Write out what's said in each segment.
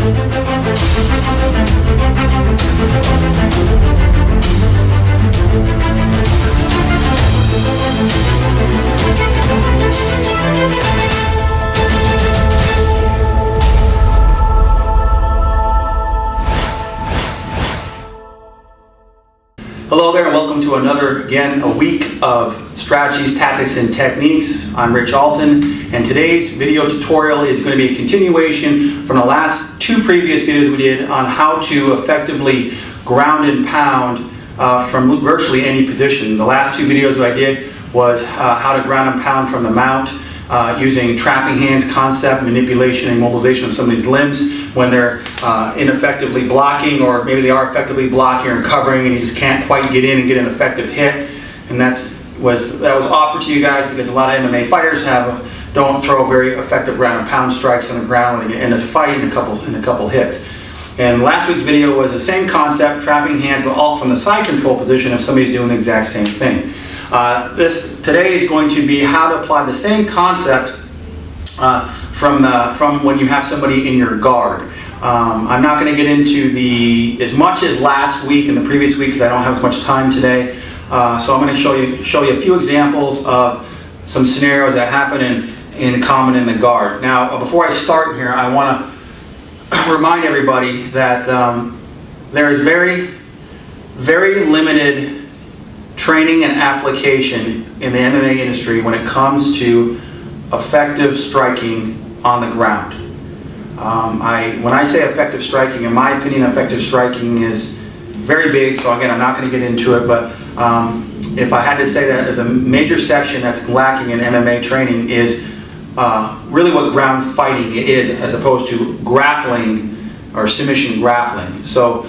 Hello there and welcome to a week of strategies, tactics, and techniques. I'm Rich Alton, and today's video tutorial is going to be a continuation from the last two previous videos we did on how to effectively ground and pound from virtually any position. The last two videos I did was how to ground and pound from the mount using trapping hands concept, manipulation, and mobilization of some of these limbs when they're ineffectively blocking, or maybe they are effectively blocking or covering and you just can't quite get in and get an effective hit. And that was offered to you guys because a lot of MMA fighters don't throw very effective ground and pound strikes on the ground when they get in a fight in a couple hits. And last week's video was the same concept, trapping hands, but all from the side control position if somebody's doing the exact same thing. Today is going to be how to apply the same concept from when you have somebody in your guard. I'm not going to get into as much as last week and the previous week because I don't have as much time today. So I'm going to show you a few examples of some scenarios that happen in common in the guard. Now, before I start here, I want to remind everybody that there is very, very limited training and application in the MMA industry when it comes to effective striking on the ground. When I say effective striking, in my opinion, effective striking is very big, so again, I'm not going to get into it, but if I had to say that there's a major section that's lacking in MMA training is really what ground fighting is as opposed to grappling or submission grappling. So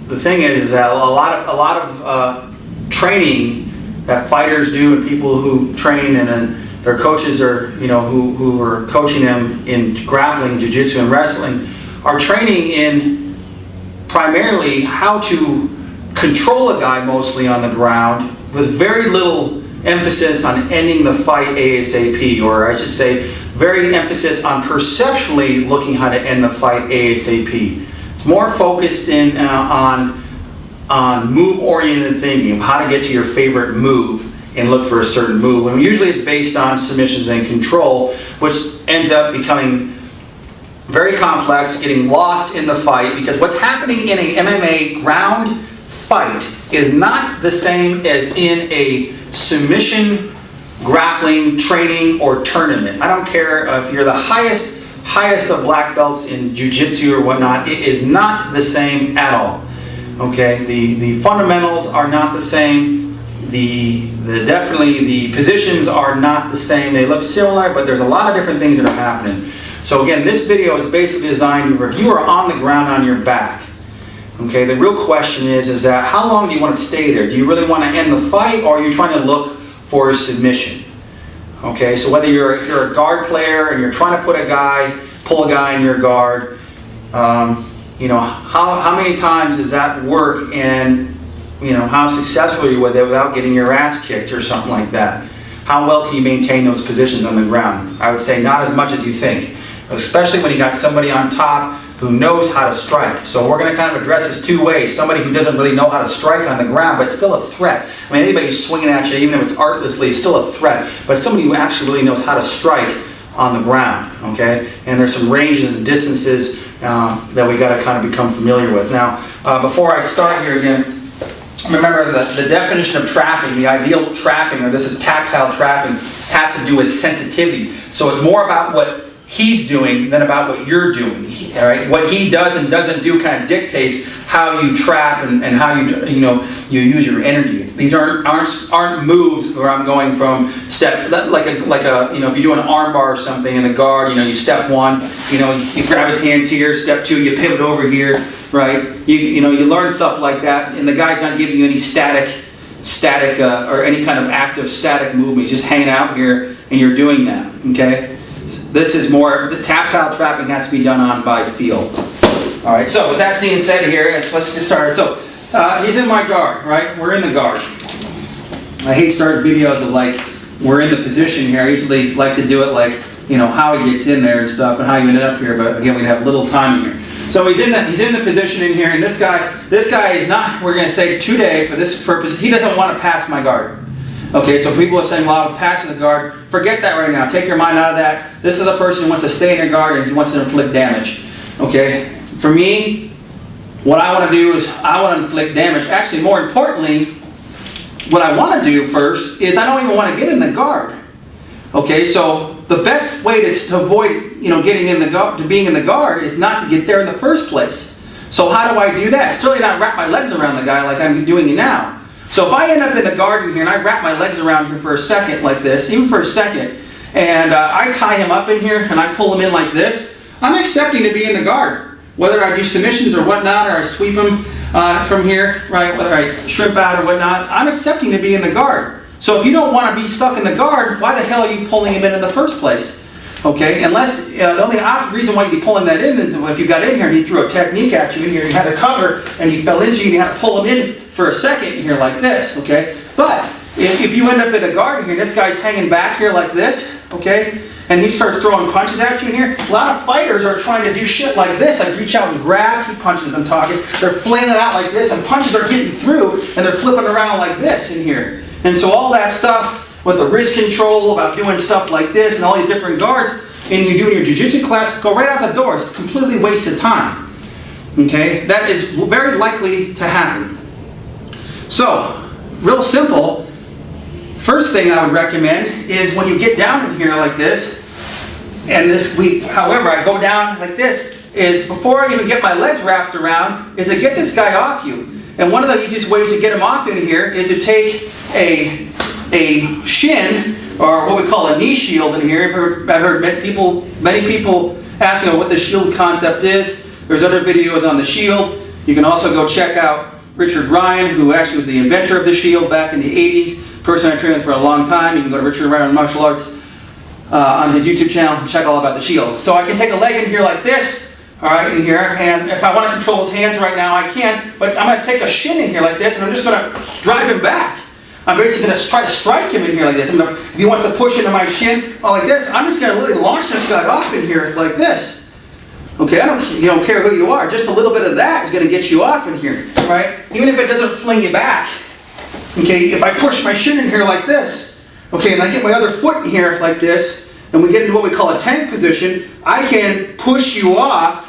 the thing is that a lot of training that fighters do and people who train and their coaches are, who are coaching them in grappling, jiu-jitsu, and wrestling are training in primarily how to control a guy mostly on the ground with very little emphasis on ending the fight ASAP, or I should say very emphasis on perceptually looking how to end the fight ASAP. It's more focused in on move-oriented thinking of how to get to your favorite move and look for a certain move. And usually it's based on submissions and control, which ends up becoming very complex, getting lost in the fight, because what's happening in an MMA ground fight is not the same as in a submission, grappling, training, or tournament. I don't care if you're the highest of black belts in jiu-jitsu or whatnot, it is not the same at all. Okay, the fundamentals are not the same. Definitely the positions are not the same. They look similar, but there's a lot of different things that are happening. So again, this video is basically designed to, if you are on the ground on your back, okay, the real question is that how long do you want to stay there? Do you really want to end the fight, or are you trying to look for a submission? Okay, so whether you're a guard player and you're trying to pull a guy in your guard, how many times does that work, and how successful are you with it without getting your ass kicked or something like that? How well can you maintain those positions on the ground? I would say not as much as you think, especially when you got somebody on top who knows how to strike. So we're going to kind of address this two ways. Somebody who doesn't really know how to strike on the ground, but still a threat. I mean, anybody who's swinging at you, even if it's artlessly, is still a threat. But somebody who actually really knows how to strike on the ground, okay? And there's some ranges and distances that we got to kind of become familiar with. Now, before I start here again, remember the definition of trapping, the ideal trapping, or this is tactile trapping, has to do with sensitivity. So it's more about what he's doing than about what you're doing. All right? What he does and doesn't do kind of dictates how you trap and how you use your energy. These aren't moves where I'm going from step like a if you do an arm bar or something in the guard, you step one, you grab his hands here, step two, you pivot over here, right? You learn stuff like that, and the guy's not giving you any static or any kind of active static movement. He's just hanging out here and you're doing that. Okay. This is more, the tactile trapping has to be done on by feel. All right, so with that being said here, let's get started. So he's in my guard, right? We're in the guard. I hate starting videos of like, we're in the position here. I usually like to do it like you know, how he gets in there and stuff and how you ended up here, but again, we have little time in here. So he's in the position in here, and this guy is not, we're going to say today for this purpose, he doesn't want to pass my guard. Okay, so people are saying, well, I'm passing the guard. Forget that right now. Take your mind out of that. This is a person who wants to stay in their guard and he wants to inflict damage. Okay, for me, what I want to do is I want to inflict damage. Actually, more importantly, what I want to do first is I don't even want to get in the guard. Okay, so the best way to avoid, you know, getting in the guard, being in the guard, is not to get there in the first place. So how do I do that? Certainly not wrap my legs around the guy like I'm doing now. So if I end up in the guard in here and I wrap my legs around here for a second like this, even for a second, and I tie him up in here and I pull him in like this, I'm accepting to be in the guard. Whether I do submissions or whatnot, or I sweep him from here, right? Whether I shrimp out or whatnot, I'm accepting to be in the guard. So if you don't want to be stuck in the guard, why the hell are you pulling him in the first place? Okay, unless the only reason why you'd be pulling that in is if you got in here and he threw a technique at you in here, you had to cover and he fell into you and you had to pull him in for a second in here like this, okay? But if you end up in the guard here, this guy's hanging back here like this, okay? And he starts throwing punches at you in here. A lot of fighters are trying to do shit like this, like reach out and grab, keep punches I'm talking. They're flailing out like this and punches are getting through and they're flipping around like this in here. And so all that stuff with the wrist control, about doing stuff like this and all these different guards, and you're doing your jiu-jitsu class, go right out the door. It's completely wasted time. Okay? That is very likely to happen. So, real simple. First thing I would recommend is when you get down in here like this, and this week, however, I go down like this, is before I even get my legs wrapped around, is to get this guy off you. And one of the easiest ways to get him off in here is to take a shin, or what we call a knee shield in here. I've heard many people asking what the shield concept is. There's other videos on the shield. You can also go check out Richard Ryan, who actually was the inventor of the shield back in the 80s. Person I trained with for a long time. You can go to Richard Ryan Martial Arts on his YouTube channel and check all about the shield. So I can take a leg in here like this, all right, in here, and if I want to control his hands right now, I can, but I'm going to take a shin in here like this, and I'm just going to drive him back. I'm basically going to try to strike him in here like this. If he wants to push into my shin, like this, I'm just going to really launch this guy off in here like this. Okay, you don't care who you are. Just a little bit of that is going to get you off in here, right? Even if it doesn't fling you back. Okay, if I push my shin in here like this, okay, and I get my other foot in here like this, and we get into what we call a tank position, I can push you off,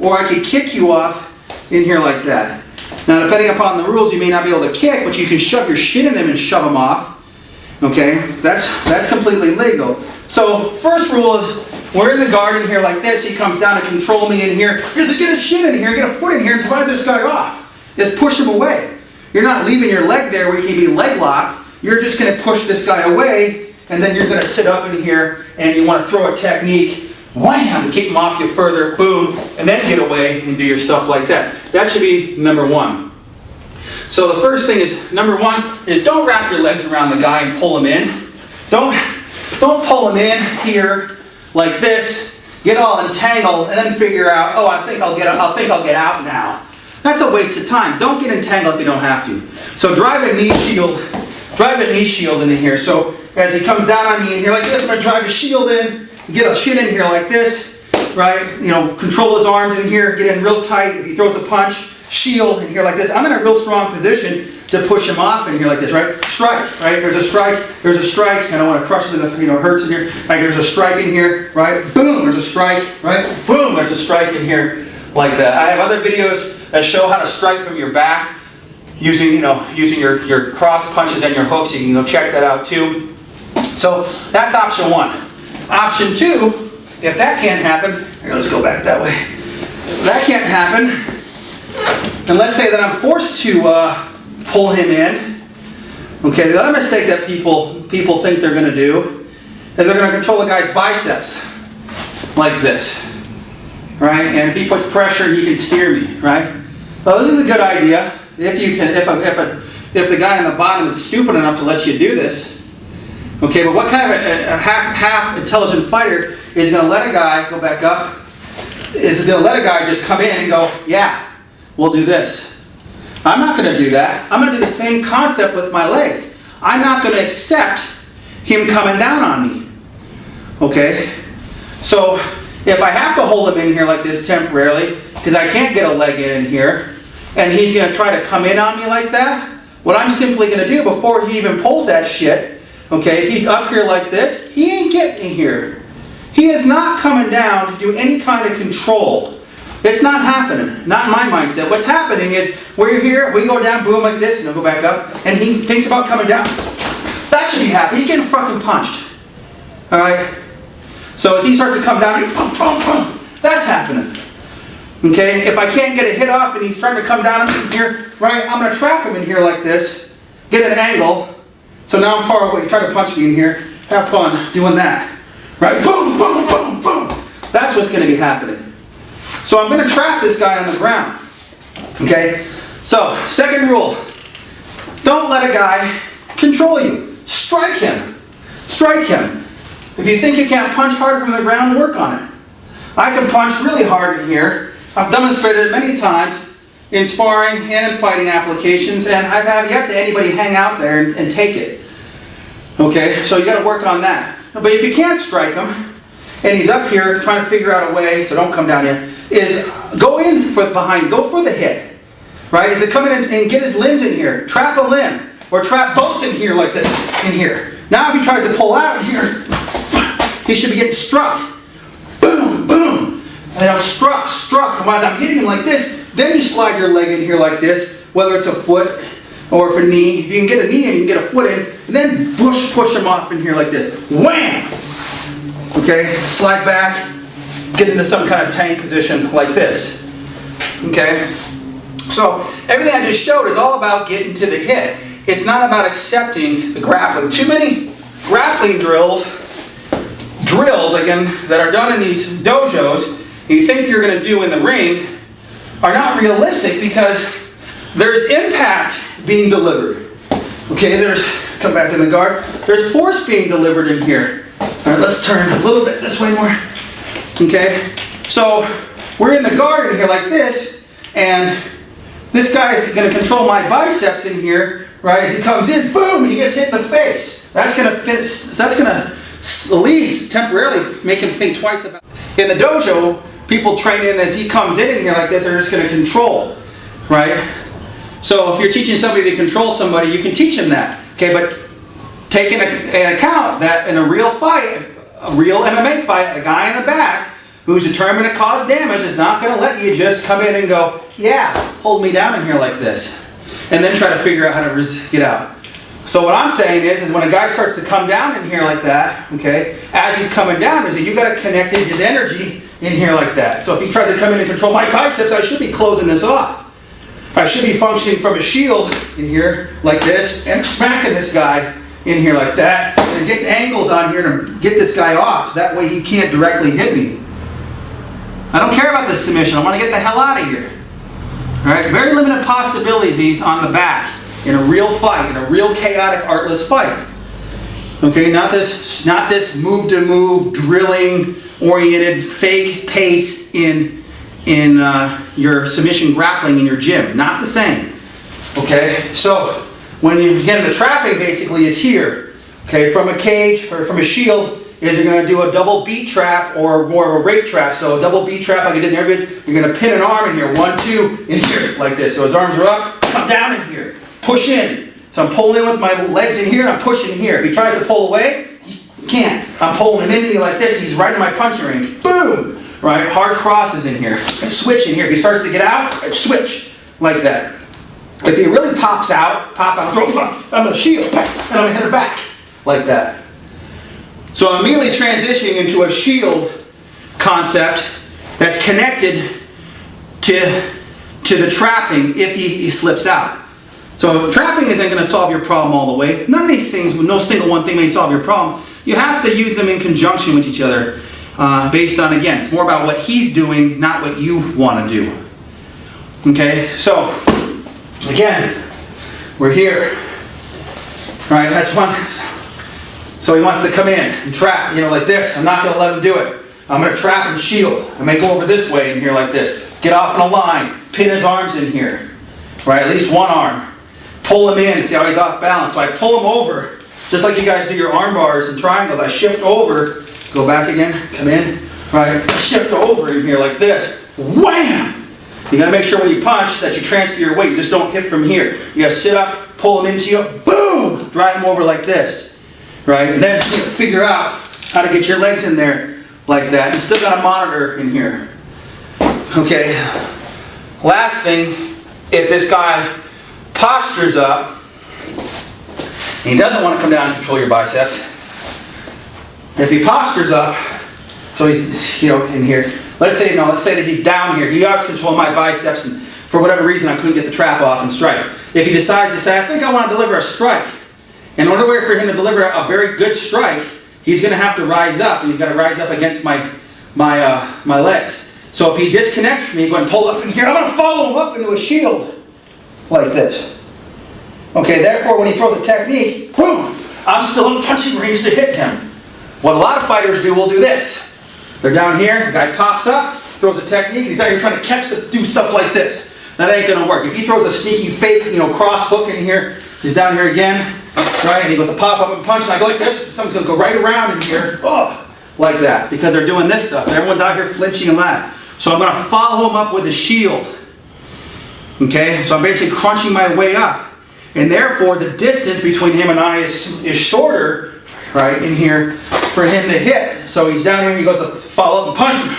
or I could kick you off in here like that. Now, depending upon the rules, you may not be able to kick, but you can shove your shin in him and shove him off. Okay, that's completely legal. So, first rule is, we're in the guard in here like this, he comes down to control me in here. Just get his shin in here, get a foot in here, and drive this guy off. Just push him away. You're not leaving your leg there where you can be leg locked. You're just going to push this guy away, and then you're going to sit up in here, and you want to throw a technique, wham, keep him off you further, boom, and then get away and do your stuff like that. That should be number one. So the first thing is, number one, is don't wrap your legs around the guy and pull him in. Don't pull him in here like this, get all entangled, and then figure out, oh, I think I'll get out now. That's a waste of time. Don't get entangled if you don't have to. So drive a knee shield in here. So as he comes down on me in here like this, I'm going to drive a shield in, get a shin in here like this, right? You know, control his arms in here, get in real tight. If he throws a punch, shield in here like this. I'm in a real strong position to push him off in here like this, right? Strike, right? There's a strike. I don't want to crush him in the, it hurts in here. Right, there's a strike in here, right? Boom, there's a strike, right? Boom, there's a strike in here like that. I have other videos that show how to strike from your back using your cross punches and your hooks. You can go check that out too. So that's option one. Option two, if that can't happen, here, let's go back that way. If that can't happen, and let's say that I'm forced to pull him in. Okay, the other mistake that people think they're going to do is they're going to control the guy's biceps like this, right? And if he puts pressure, he can steer me, right? Well, this is a good idea if the guy on the bottom is stupid enough to let you do this. Okay, but what kind of a half intelligent fighter is going to let a guy go back up? Is going to let a guy just come in and go, yeah, we'll do this. I'm not going to do that. I'm going to do the same concept with my legs. I'm not going to accept him coming down on me. Okay? So if I have to hold him in here like this temporarily, because I can't get a leg in here, and he's going to try to come in on me like that, what I'm simply going to do before he even pulls that shit, okay, if he's up here like this, he ain't getting here. He is not coming down to do any kind of control. It's not happening. Not in my mindset. What's happening is we're here, we go down, boom, like this, and he'll go back up, and he thinks about coming down. That should be happening. He's getting fucking punched. Alright? So as he starts to come down, boom, boom, boom, that's happening. Okay? If I can't get a hit off and he's starting to come down in here, right, I'm going to trap him in here like this, get an angle. So now I'm far away. Try to punch me in here. Have fun doing that. Right? Boom, boom, boom, boom. That's what's going to be happening. So I'm going to trap this guy on the ground. Okay? So, second rule. Don't let a guy control you. Strike him. Strike him. If you think you can't punch hard from the ground, work on it. I can punch really hard in here. I've demonstrated it many times in sparring and in fighting applications, and I've had yet to anybody hang out there and take it. Okay, so you got to work on that. But if you can't strike him, and he's up here trying to figure out a way, so don't come down yet, is go in for behind, go for the hit. Right? Is it come in and get his limbs in here, trap a limb, or trap both in here like this, in here. Now if he tries to pull out here, he should be getting struck. Boom, boom. And I'm struck. And as I'm hitting him like this, then you slide your leg in here like this, whether it's a foot or if a knee. If you can get a knee in, you can get a foot in, and then push him off in here like this. Wham! Okay, slide back, get into some kind of tank position like this. Okay? So everything I just showed is all about getting to the hit. It's not about accepting the grappling. Too many grappling drills again, that are done in these dojos, you think you're going to do in the ring, are not realistic because there's impact being delivered. Okay, come back in the guard, there's force being delivered in here. Alright, let's turn a little bit this way more. Okay, so we're in the guard in here like this, and this guy is going to control my biceps in here, right? As he comes in, boom, he gets hit in the face. That's going to at least temporarily make him think twice about it. In the dojo, people train in as he comes in here like this, they're just going to control, right? So if you're teaching somebody to control somebody, you can teach them that. Okay, but take into account that in a real fight, a real MMA fight, a guy in the back who's determined to cause damage is not going to let you just come in and go, yeah, hold me down in here like this, and then try to figure out how to get out. So what I'm saying is when a guy starts to come down in here like that, okay, as he's coming down, is that you got to connect his energy in here like that. So if he tries to come in and control my biceps, I should be closing this off. I should be functioning from a shield in here like this and smacking this guy in here like that and getting angles on here to get this guy off so that way he can't directly hit me. I don't care about this submission. I want to get the hell out of here. All right, very limited possibilities on the back in a real fight, in a real chaotic, artless fight. Okay, not this move-to-move, drilling-oriented, fake pace in your submission grappling in your gym. Not the same. Okay, so when again, the trapping basically is here. Okay, from a cage or from a shield, is you're going to do a double beat trap or more of a rate trap. So a double beat trap, like I did in there, you're going to pin an arm in here, 1, 2, in here, like this. So his arms are up, come down in here, push in. So I'm pulling in with my legs in here, I'm pushing here. If he tries to pull away, he can't. I'm pulling him into me like this, he's right in my punching range. Boom! Right, hard crosses in here. And switch in here. If he starts to get out, I switch like that. If he really pops out, I'm going to shield, and I'm going to hit it back like that. So I'm immediately transitioning into a shield concept that's connected to the trapping if he slips out. So trapping isn't going to solve your problem all the way. None of these things, no single one thing may solve your problem. You have to use them in conjunction with each other based on, again, it's more about what he's doing, not what you want to do. Okay, so again, we're here. All right, that's one. So he wants to come in and trap, like this. I'm not going to let him do it. I'm going to trap and shield. I may go over this way in here like this. Get off in a line. Pin his arms in here. Right, at least one arm. Pull him in. See how he's off balance. So I pull him over, just like you guys do your arm bars and triangles. I shift over, go back again, come in, right? Shift over in here like this. Wham! You gotta make sure when you punch that you transfer your weight. You just don't hit from here. You gotta sit up, pull them into you, boom! Drive them over like this, right? And then you figure out how to get your legs in there like that. You still got a monitor in here. Okay. Last thing, if this guy postures up, and he doesn't want to come down and control your biceps. If he postures up, so he's, in here. Let's say that he's down here. He has control of my biceps, and for whatever reason, I couldn't get the trap off and strike. If he decides to say, I think I want to deliver a strike, in order for him to deliver a very good strike, he's going to have to rise up, and he's got to rise up against my legs. So if he disconnects from me, go and pull up in here. I'm going to follow him up into a shield like this. Okay, therefore, when he throws a technique, boom, I'm still in punching range to hit him. What a lot of fighters do will do this. They're down here, the guy pops up, throws a technique, he's out here trying to catch do stuff like this. That ain't gonna work. If he throws a sneaky fake, cross hook in here, he's down here again, right, and he goes to pop up and punch, and I go like this, someone's gonna go right around in here, like that, because they're doing this stuff. Everyone's out here flinching and that. So I'm gonna follow him up with a shield. Okay, so I'm basically crunching my way up. And therefore, the distance between him and I is shorter, right, in here, for him to hit. So he's down here, he goes to follow up and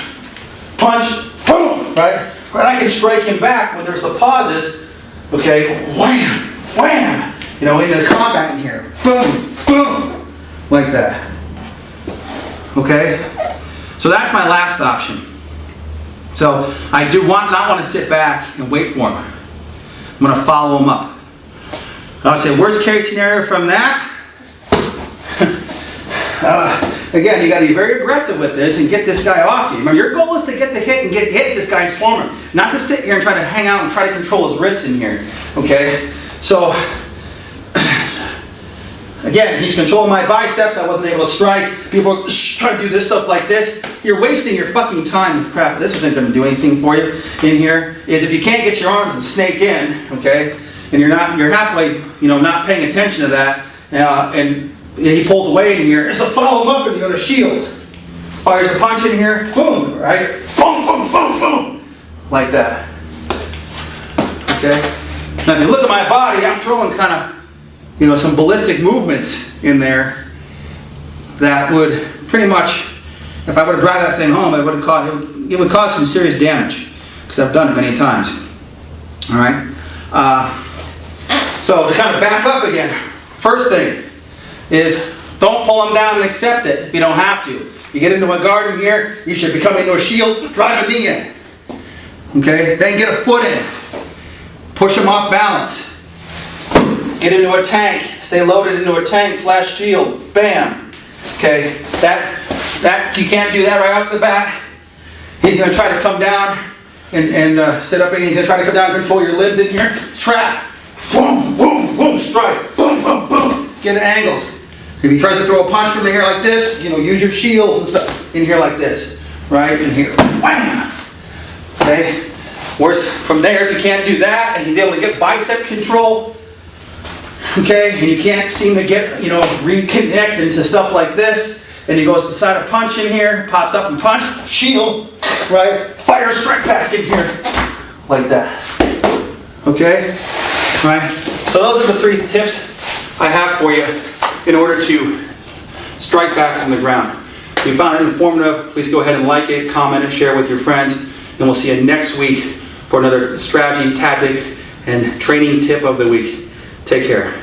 punch, boom, right? But I can strike him back when there's the pauses, okay, wham, wham, into the combat in here, boom, boom, like that. Okay? So that's my last option. So I do not want to sit back and wait for him. I'm going to follow him up. I would say worst case scenario from that, again, you got to be very aggressive with this and get this guy off you. Remember, your goal is to get the hit and hit this guy and swarm him. Not to sit here and try to hang out and try to control his wrists in here. Okay? So, again, he's controlling my biceps. I wasn't able to strike. People are trying to do this stuff like this. You're wasting your fucking time with crap. This isn't going to do anything for you in here. Is if you can't get your arms and snake in, okay, and you're halfway, not paying attention to that, and he pulls away in here, it's a follow him up and you're going to shield. Fires a punch in here, boom, right? Boom, boom, boom, boom. Like that. Okay? Now if you look at my body, I'm throwing kind of, some ballistic movements in there that would pretty much, if I were to drive that thing home, it would cause some serious damage, because I've done it many times. All right? So to kind of back up again, first thing is don't pull them down and accept it if you don't have to. You get into a guard in here, you should be coming into a shield, drive a knee in. Okay? Then get a foot in. Push them off balance. Get into a tank. Stay loaded into a tank / shield. Bam. Okay? That you can't do that right off the bat. He's going to try to come down and sit up, and he's going to try to come down and control your libs in here. Trap. Boom, boom, boom, strike. Boom, boom, boom. Get angles. If he tries to throw a punch from here like this, use your shields and stuff in here like this. Right? In here. Wham! Okay? Worse from there, if you can't do that, and he's able to get bicep control, okay, and you can't seem to get, reconnect into stuff like this, and he goes to side a punch in here, pops up and punch, shield, right? Fire a strike back in here, like that. Okay? Right? So those are the 3 tips I have for you in order to strike back on the ground. If you found it informative, please go ahead and like it, comment it, share it with your friends, and we'll see you next week for another strategy, tactic, and training tip of the week. Take care.